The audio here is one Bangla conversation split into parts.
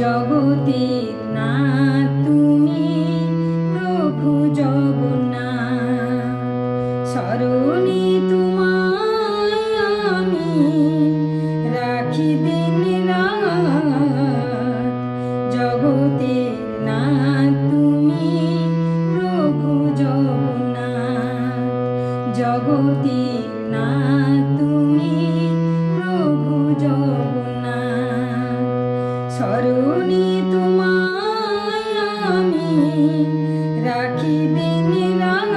জগতের নাথ তুমি প্রভু জগন্নাথ, শরণে তোমায় আমি রাখি দিন রাত। জগতের নাথ তুমি প্রভু জগন্নাথ, জগতের নাথ তুমি প্রভু জগন্নাথ, শরণে তোমায় আমি রাখি দিন রাত।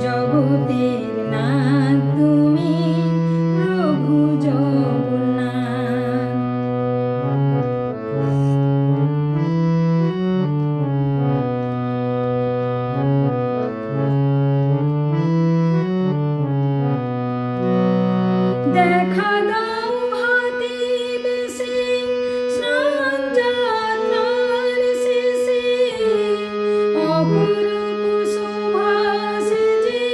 জগতের নাথ তুমি প্রভু জগন্নাথ। দেখা দাও হাতে বেশে স্নান যাত্রার শেষে, অপরূপ শোভা সেজে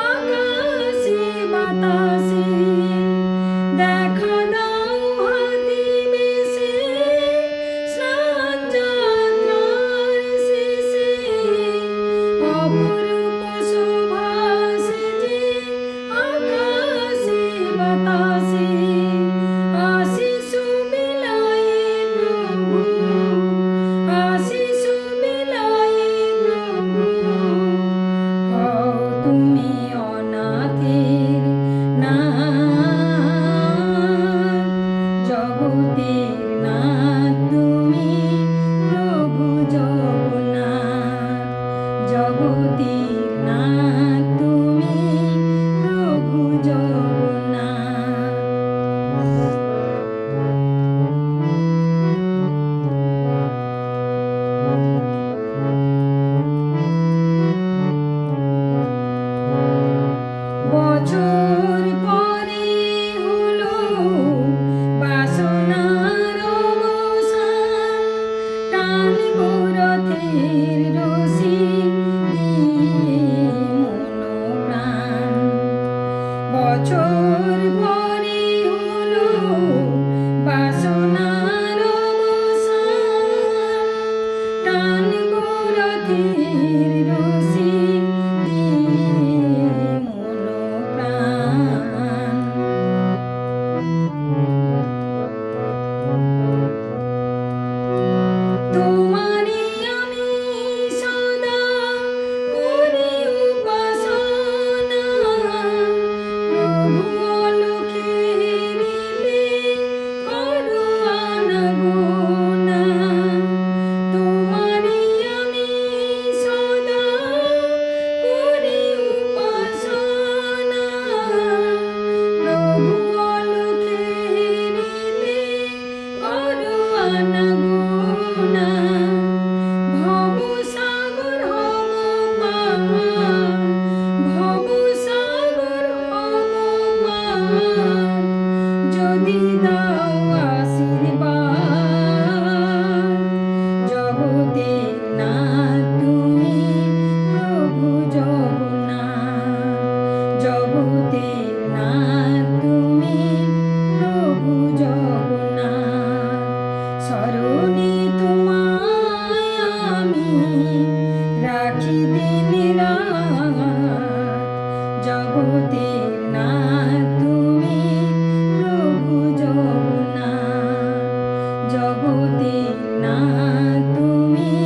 আকাশে বাতাসে। দেখা দাও হাতে বেশে স্নান যাত্রার শেষে, অপরূপ শোভা সেজে আকাশে বাতাসে। আশিস বিলায়ে প্রভু, আশিস বিলায়ে প্রভু, হও তুমি অনাথের নাথ। জগতের নাথ তুমি প্রভু জগন্নাথ, জগতের নাথ তুমি প্রভু জগন্নাথ। বছর পরে হলো বাসনার অবসান, টানব রথের রশি দিয়ে মনোপ্রাণ। বছর পরে হলো বাসনার অবসান, টানব রথের রশি দিয়ে মনোপ্রাণ। তোমারে আমি সদা করি উপাসনা, প্রভু অলৌকিক রীতি করো আনাগোনা। তোমারে আমি সদা করি উপাসনা, প্রভু অলৌকিক রীতি করো আনাগোনা। ভবসাগর হব পার, ভবসাগর হব পার, যদি দাও আশীর্বাদ। জগতের নাথ তুমি প্রভু জগন্নাথ, জগতের নাথ তুমি প্রভু জগন্নাথ, শরণে তোমায় আমি রাখি দিন রাত। জগতের নাথ তুমি প্রভু জগন্নাথ, জগতের নাথ তুমি